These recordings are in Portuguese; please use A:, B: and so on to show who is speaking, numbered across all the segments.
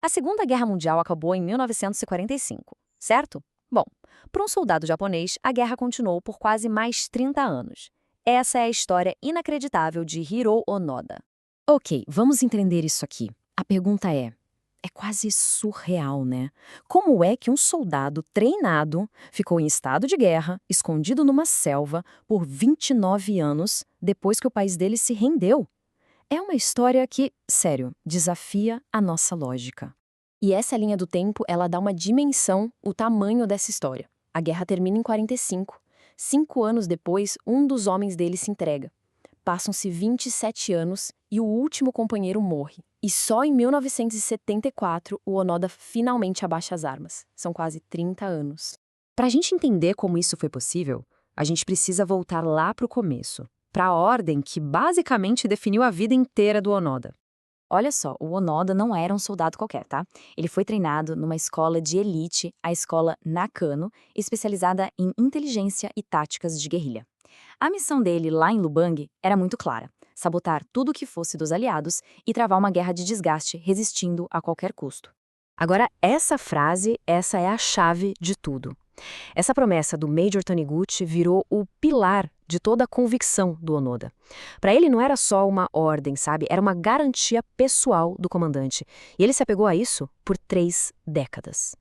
A: A Segunda Guerra Mundial acabou em 1945, certo? Bom, para um soldado japonês, a guerra continuou por quase mais 30 anos. Essa é a história inacreditável de Hiro Onoda. Ok, vamos entender isso aqui. A pergunta é quase surreal, né? Como é que um soldado treinado ficou em estado de guerra, escondido numa selva, por 29 anos, depois que o país dele se rendeu? É uma história que, sério, desafia a nossa lógica. E essa linha do tempo, ela dá uma dimensão, o tamanho dessa história. A guerra termina em 45. 5 anos depois, um dos homens dele se entrega. Passam-se 27 anos e o último companheiro morre. E só em 1974 o Onoda finalmente abaixa as armas. São quase 30 anos. Para a gente entender como isso foi possível, a gente precisa voltar lá para o começo, para a ordem que basicamente definiu a vida inteira do Onoda. Olha só, o Onoda não era um soldado qualquer, tá? Ele foi treinado numa escola de elite, a escola Nakano, especializada em inteligência e táticas de guerrilha. A missão dele lá em Lubang era muito clara: sabotar tudo o que fosse dos aliados e travar uma guerra de desgaste, resistindo a qualquer custo. Agora, essa é a chave de tudo. Essa promessa do Major Taniguchi virou o pilar de toda a convicção do Onoda. Para ele não era só uma ordem, sabe? Era uma garantia pessoal do comandante. E ele se apegou a isso por 3 décadas.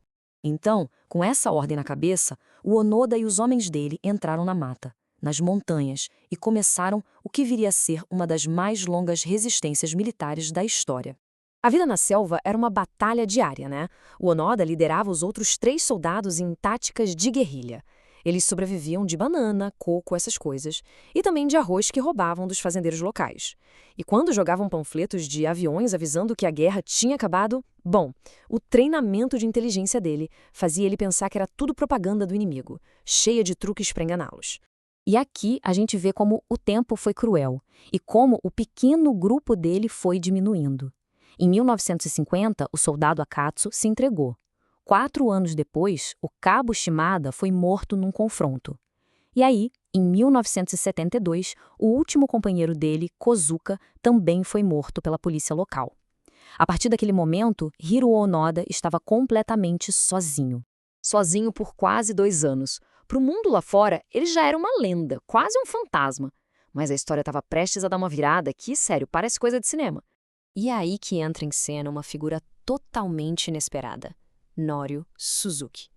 A: Então, com essa ordem na cabeça, o Onoda e os homens dele entraram na mata, nas montanhas, e começaram o que viria a ser uma das mais longas resistências militares da história. A vida na selva era uma batalha diária, né? O Onoda liderava os outros 3 soldados em táticas de guerrilha. Eles sobreviviam de banana, coco, essas coisas, e também de arroz que roubavam dos fazendeiros locais. E quando jogavam panfletos de aviões avisando que a guerra tinha acabado, bom, o treinamento de inteligência dele fazia ele pensar que era tudo propaganda do inimigo, cheia de truques para enganá-los. E aqui a gente vê como o tempo foi cruel e como o pequeno grupo dele foi diminuindo. Em 1950, o soldado Akatsu se entregou. 4 anos depois, o cabo Shimada foi morto num confronto. E aí, em 1972, o último companheiro dele, Kozuka, também foi morto pela polícia local. A partir daquele momento, Hiro Onoda estava completamente sozinho. Sozinho por quase 2 anos. Para o mundo lá fora, ele já era uma lenda, quase um fantasma. Mas a história estava prestes a dar uma virada que, sério, parece coisa de cinema. E é aí que entra em cena uma figura totalmente inesperada: Norio Suzuki.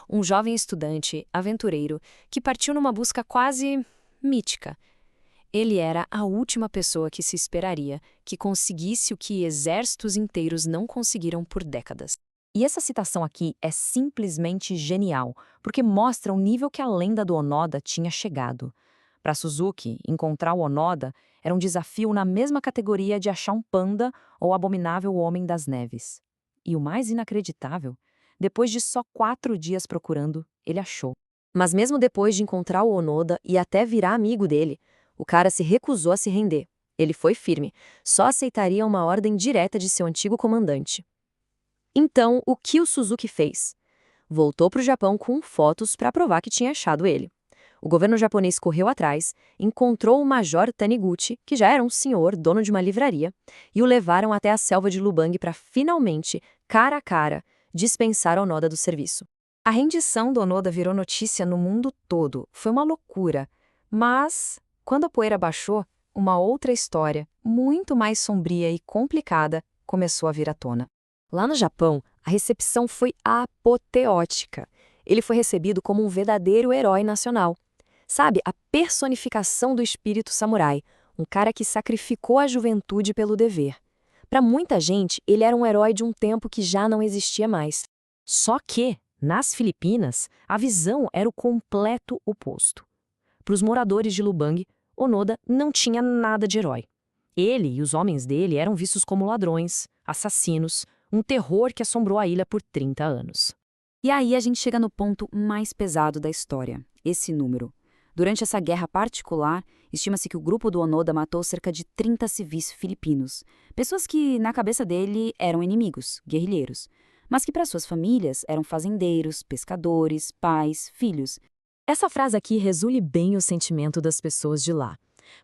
A: Um jovem estudante, aventureiro, que partiu numa busca quase mítica. Ele era a última pessoa que se esperaria que conseguisse o que exércitos inteiros não conseguiram por décadas. E essa citação aqui é simplesmente genial, porque mostra o nível que a lenda do Onoda tinha chegado. Para Suzuki, encontrar o Onoda era um desafio na mesma categoria de achar um panda ou o abominável Homem das Neves. E o mais inacreditável, depois de só 4 dias procurando, ele achou. Mas mesmo depois de encontrar o Onoda e até virar amigo dele, o cara se recusou a se render. Ele foi firme, só aceitaria uma ordem direta de seu antigo comandante. Então, o que o Suzuki fez? Voltou para o Japão com fotos para provar que tinha achado ele. O governo japonês correu atrás, encontrou o Major Taniguchi, que já era um senhor, dono de uma livraria, e o levaram até a selva de Lubang para finalmente, cara a cara, dispensar Onoda do serviço. A rendição do Onoda virou notícia no mundo todo. Foi uma loucura. Mas, quando a poeira baixou, uma outra história, muito mais sombria e complicada, começou a vir à tona. Lá no Japão, a recepção foi apoteótica. Ele foi recebido como um verdadeiro herói nacional. Sabe, a personificação do espírito samurai, um cara que sacrificou a juventude pelo dever. Para muita gente, ele era um herói de um tempo que já não existia mais. Só que, nas Filipinas, a visão era o completo oposto. Para os moradores de Lubang, Onoda não tinha nada de herói. Ele e os homens dele eram vistos como ladrões, assassinos, um terror que assombrou a ilha por 30 anos. E aí a gente chega no ponto mais pesado da história, esse número. Durante essa guerra particular, estima-se que o grupo do Onoda matou cerca de 30 civis filipinos, pessoas que, na cabeça dele, eram inimigos, guerrilheiros, mas que para suas famílias eram fazendeiros, pescadores, pais, filhos. Essa frase aqui resume bem o sentimento das pessoas de lá.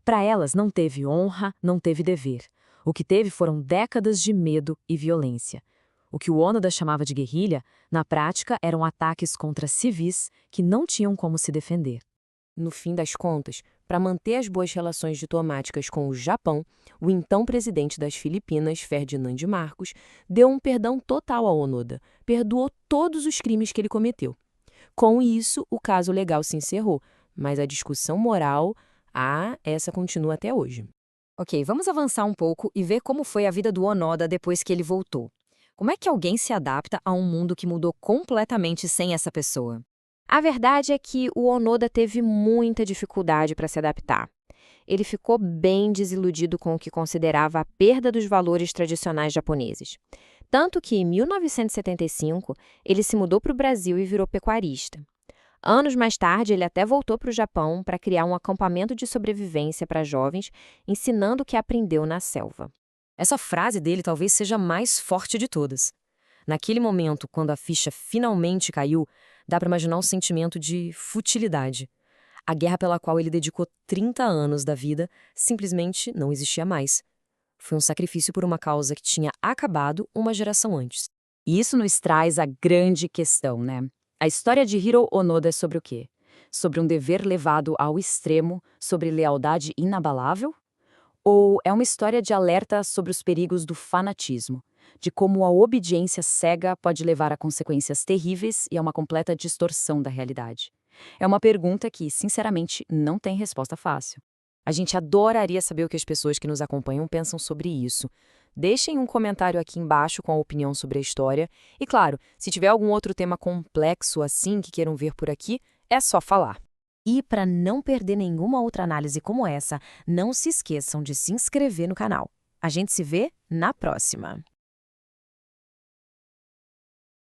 A: Para elas não teve honra, não teve dever. O que teve foram décadas de medo e violência. O que o Onoda chamava de guerrilha, na prática eram ataques contra civis que não tinham como se defender.
B: No fim das contas, para manter as boas relações diplomáticas com o Japão, o então presidente das Filipinas, Ferdinand Marcos, deu um perdão total ao Onoda, perdoou todos os crimes que ele cometeu. Com isso, o caso legal se encerrou, mas a discussão moral, essa continua até hoje.
A: Ok, vamos avançar um pouco e ver como foi a vida do Onoda depois que ele voltou. Como é que alguém se adapta a um mundo que mudou completamente sem essa pessoa?
B: A verdade é que o Onoda teve muita dificuldade para se adaptar. Ele ficou bem desiludido com o que considerava a perda dos valores tradicionais japoneses. Tanto que, em 1975, ele se mudou para o Brasil e virou pecuarista. Anos mais tarde, ele até voltou para o Japão para criar um acampamento de sobrevivência para jovens, ensinando o que aprendeu na selva.
A: Essa frase dele talvez seja a mais forte de todas. Naquele momento, quando a ficha finalmente caiu, dá para imaginar um sentimento de futilidade. A guerra pela qual ele dedicou 30 anos da vida simplesmente não existia mais. Foi um sacrifício por uma causa que tinha acabado uma geração antes. E isso nos traz a grande questão, né? A história de Hiro Onoda é sobre o quê? Sobre um dever levado ao extremo, sobre lealdade inabalável? Ou é uma história de alerta sobre os perigos do fanatismo, de como a obediência cega pode levar a consequências terríveis e a uma completa distorção da realidade? É uma pergunta que, sinceramente, não tem resposta fácil. A gente adoraria saber o que as pessoas que nos acompanham pensam sobre isso. Deixem um comentário aqui embaixo com a opinião sobre a história. E claro, se tiver algum outro tema complexo assim que queiram ver por aqui, é só falar. E para não perder nenhuma outra análise como essa, não se esqueçam de se inscrever no canal. A gente se vê na próxima!